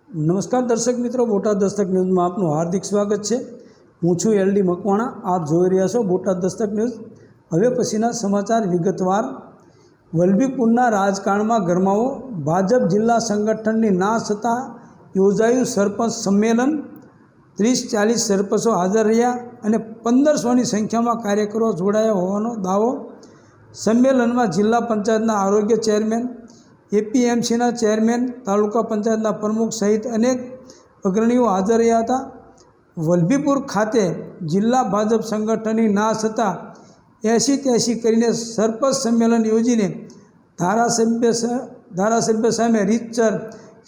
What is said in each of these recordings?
નમસ્કાર દર્શક મિત્રો, બોટાદ દસ્તક ન્યૂઝમાં આપનું હાર્દિક સ્વાગત છે। હું છું LD મકવાણા। આપ જોઈ રહ્યા છો બોટાદ દસ્તક ન્યૂઝ। હવે પછીના સમાચાર વિગતવાર। વલભીપુરના રાજકારણમાં ગરમાવો। ભાજપ જિલ્લા સંગઠનની ના છતાં યોજાયું સરપંચ સંમેલન। 30-40 સરપંચો હાજર રહ્યા અને 1500ની સંખ્યામાં કાર્યકરો જોડાયા હોવાનો દાવો। સંમેલનમાં જિલ્લા પંચાયતના આરોગ્ય ચેરમેન, APMCના ચેરમેન, તાલુકા પંચાયતના પ્રમુખ સહિત અનેક અગ્રણીઓ હાજર રહ્યા હતા। વલભીપુર ખાતે જિલ્લા ભાજપ સંગઠનની ના છતાં 80-83 કરીને સરપંચ સંમેલન યોજીને ધારાસભ્ય સામે રીતસર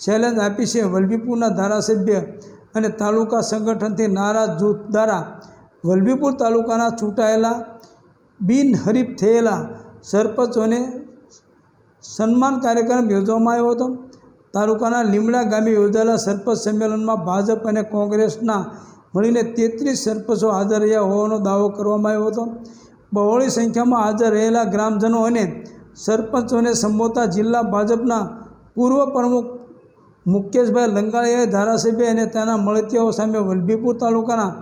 ચેલેન્જ આપી છે। વલભીપુરના ધારાસભ્ય અને તાલુકા સંગઠનથી નારાજ જૂથ દ્વારા વલભીપુર તાલુકાના ચૂંટાયેલા બિનહરીફ થયેલા સરપંચોને સન્માન કાર્યક્રમ યોજવામાં આવ્યો હતો। તાલુકાના લીમડા ગામે યોજાયેલા સરપંચ સંમેલનમાં ભાજપ અને કોંગ્રેસના મળીને 33 સરપંચો હાજર રહ્યા હોવાનો દાવો કરવામાં આવ્યો હતો। બહોળી સંખ્યામાં હાજર રહેલા ગ્રામજનો અને સરપંચોને સંબોધતા જિલ્લા ભાજપના પૂર્વ પ્રમુખ મુકેશભાઈ લંગાળિયાએ ધારાસભ્ય અને તેના મળતિયાઓ સામે વલભીપુર તાલુકાના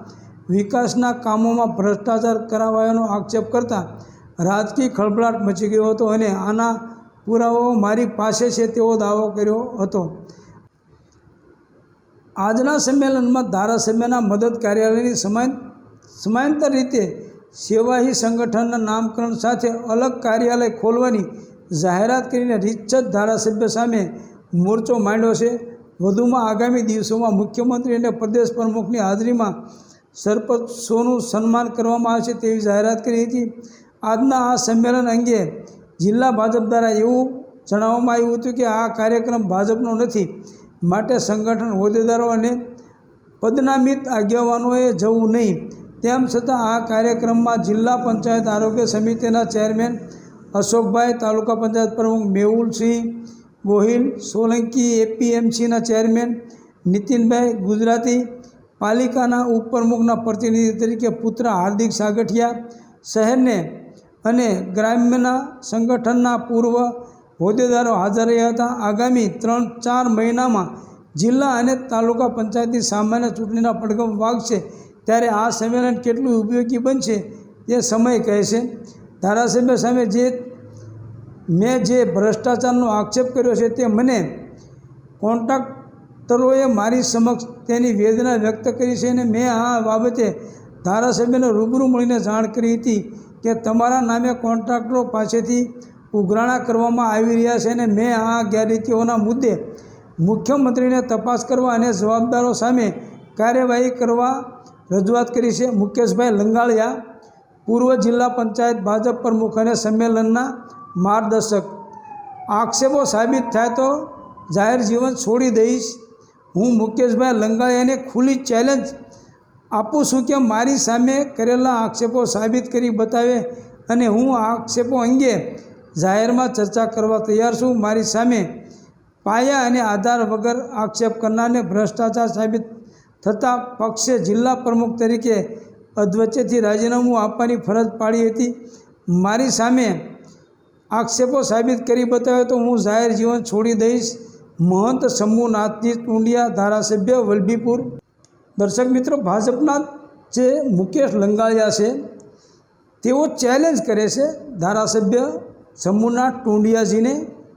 વિકાસના કામોમાં ભ્રષ્ટાચાર કરાવાયાનો આક્ષેપ કરતા રાજકીય ખળભળાટ મચી ગયો હતો અને આના પુરાવાઓ મારી પાસે છે તેવો દાવો કર્યો હતો। આજના સંમેલનમાં ધારાસભ્યના મદદ કાર્યાલયની સમાંતર રીતે સેવાહી સંગઠનના નામકરણ સાથે અલગ કાર્યાલય ખોલવાની જાહેરાત કરીને રીતસર ધારાસભ્ય સામે મોરચો માંડ્યો છે। વધુમાં આગામી દિવસોમાં મુખ્યમંત્રી અને પ્રદેશ પ્રમુખની હાજરીમાં સરપંચોનું સન્માન કરવામાં આવશે તેવી જાહેરાત કરી હતી। આજના આ સંમેલન અંગે જિલ્લા ભાજપ દ્વારા એવું જણાવવામાં આવ્યું હતું કે આ કાર્યક્રમ ભાજપનો નથી, માટે સંગઠન હોદ્દેદારો અને પદનામિત આગેવાનોએ જવું નહીં। તેમ છતાં આ કાર્યક્રમમાં જિલ્લા પંચાયત આરોગ્ય સમિતિના ચેરમેન અશોકભાઈ, તાલુકા પંચાયત પ્રમુખ મેહુલસિંહ ગોહિલ સોલંકી, APMCના ચેરમેન નીતિનભાઈ ગુજરાતી, પાલિકાના ઉપપ્રમુખના પ્રતિનિધિ તરીકે પુત્ર હાર્દિક સાગઠિયા, શહેરને અને ગ્રામ્યના સંગઠનના પૂર્વ હોદ્દેદારો હાજર રહ્યા હતા। આગામી 3-4 મહિનામાં જિલ્લા અને તાલુકા પંચાયતની સામાન્ય ચૂંટણીના પડઘમ વાગશે, ત્યારે આ સંમેલન કેટલું ઉપયોગી બનશે તે સમય કહેશે। ધારાસભ્ય સામે મેં જે ભ્રષ્ટાચારનો આક્ષેપ કર્યો છે તે મને કોન્ટ્રાક્ટરોએ મારી સમક્ષ તેની વેદના વ્યક્ત કરી છે અને મેં આ બાબતે ધારાસભ્યને રૂબરૂ મળીને જાણ કરી હતી કે તમારા નામે કોન્ટ્રાક્ટરો પાસેથી ઉઘરાણા કરવામાં આવી રહ્યા છે અને મેં આ ગેરરીતિઓના મુદ્દે મુખ્યમંત્રીને તપાસ કરવા અને જવાબદારો સામે કાર્યવાહી કરવા રજૂઆત કરી છે। મુકેશભાઈ લંગાળિયા, પૂર્વ જિલ્લા પંચાયત ભાજપ પ્રમુખ અને સંમેલનના માર્ગદર્શક। આક્ષેપો સાબિત થાય તો જાહેર જીવન છોડી દઈશ। હું મુકેશભાઈ લંગાળિયાને ખુલ્લી ચેલેન્જ આપું છું કે મારી સામે કરેલા આક્ષેપો સાબિત કરી બતાવે અને હું આ આક્ષેપો અંગે જાહેરમાં ચર્ચા કરવા તૈયાર છું। મારી સામે પાયા અને આધાર વગર આક્ષેપ કરનારને ભ્રષ્ટાચાર સાબિત થતાં પક્ષે જિલ્લા પ્રમુખ તરીકે અધવચ્ચેથી રાજીનામું આપવાની ફરજ પાડી હતી। મારી સામે આક્ષેપો સાબિત કરી બતાવે તો હું જાહેર જીવન છોડી દઈશ। મહંત શંભુનાથજી ટુંડિયા, ધારાસભ્ય વલભીપુર। દર્શક મિત્રો, ભાજપના જે મુકેશ લંગાળિયા છે તેઓ ચેલેન્જ કરે છે ધારાસભ્ય શંભુનાથ ટુંડિયાજીને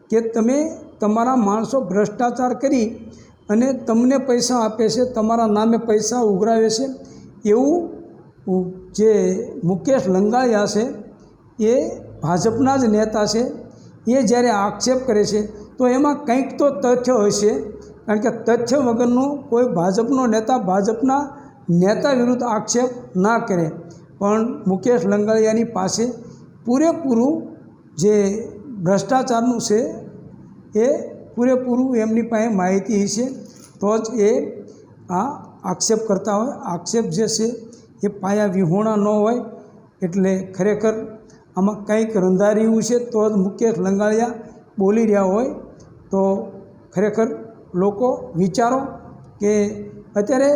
કે તમે તમારા માણસો ભ્રષ્ટાચાર કરી અને તમને પૈસા આપે છે, તમારા નામે પૈસા ઉઘરાવે છે, એવું જે મુકેશ લંગાળિયા છે એ ભાજપના જ નેતા છે। એ જ્યારે આક્ષેપ કરે છે તો એમાં કંઈક તો તથ્ય હશે, કારણ કે તથ્ય વગરનું કોઈ ભાજપનો નેતા ભાજપના નેતા વિરુદ્ધ આક્ષેપ ના કરે। પણ મુકેશ લંગાળિયાની પાસે પૂરેપૂરું જે ભ્રષ્ટાચારનું છે એ પૂરેપૂરું એમની પાસે માહિતી છે, તો જ એ આ આક્ષેપ કરતા હોય। આક્ષેપ જે છે એ પાયા વિહોણા ન હોય, એટલે ખરેખર આમાં કંઈક રંધાર્યું છે તો જ મુકેશ લંગાળિયા બોલી રહ્યા હોય। તો ખરેખર લોકો વિચારો કે અત્યારે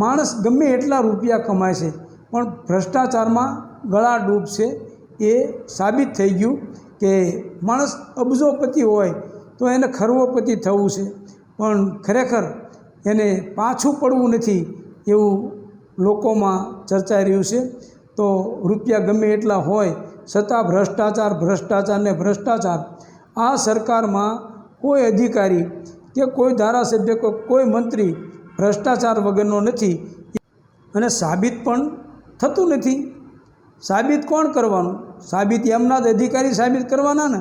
માણસ ગમે એટલા રૂપિયા કમાય છે પણ ભ્રષ્ટાચારમાં ગળા ડૂબશે એ સાબિત થઈ ગયું કે માણસ અબજોપતિ હોય તો એને ખરબોપતિ થવું છે, પણ ખરેખર એને પાછું પડવું નથી એવું લોકોમાં ચર્ચાઈ રહ્યું છે. તો રૂપિયા ગમે એટલા હોય છતાં ભ્રષ્ટાચાર ને ભ્રષ્ટાચાર. આ સરકારમાં કોઈ અધિકારી કે કોઈ ધારાસભ્ય કે કોઈ મંત્રી ભ્રષ્ટાચાર વગરનો નથી અને સાબિત પણ થતું નથી. સાબિત કોણ કરવાનું? સાબિત એમના જ અધિકારી સાબિત કરવાના ને.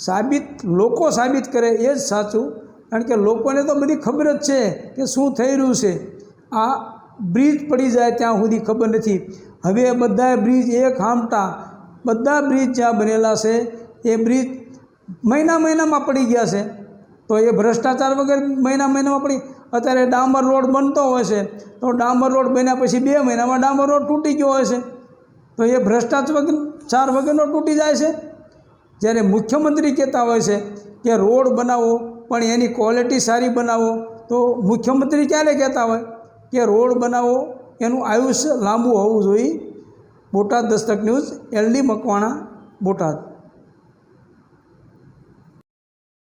સાબિત લોકો સાબિત કરે એ જ સાચું, કારણ કે લોકોને તો બધી ખબર જ છે કે શું થઈ રહ્યું છે. આ બ્રિજ પડી જાય ત્યાં સુધી ખબર નથી. હવે બધા બ્રિજ એક હામટા બધા બ્રિજ જ્યાં બનેલા છે એ બ્રિજ મહિનામાં પડી ગયા છે. તો એ ભ્રષ્ટાચાર વગર મહિનામાં પડી. અત્યારે ડામર રોડ બનતો હોય છે તો ડામર રોડ બન્યા પછી 2 મહિનામાં ડામર રોડ તૂટી ગયો હોય છે. તો એ ભ્રષ્ટાચાર વગરનો તૂટી જાય છે. જ્યારે મુખ્યમંત્રી કહેતા હોય છે કે રોડ બનાવો પણ એની ક્વોલિટી સારી બનાવો, તો મુખ્યમંત્રી ક્યારે કહેતા હોય કે રોડ બનાવો એનું આયુષ્ય લાંબુ હોવું જોઈએ. Botad Dastak news, LD Makwana, Botad.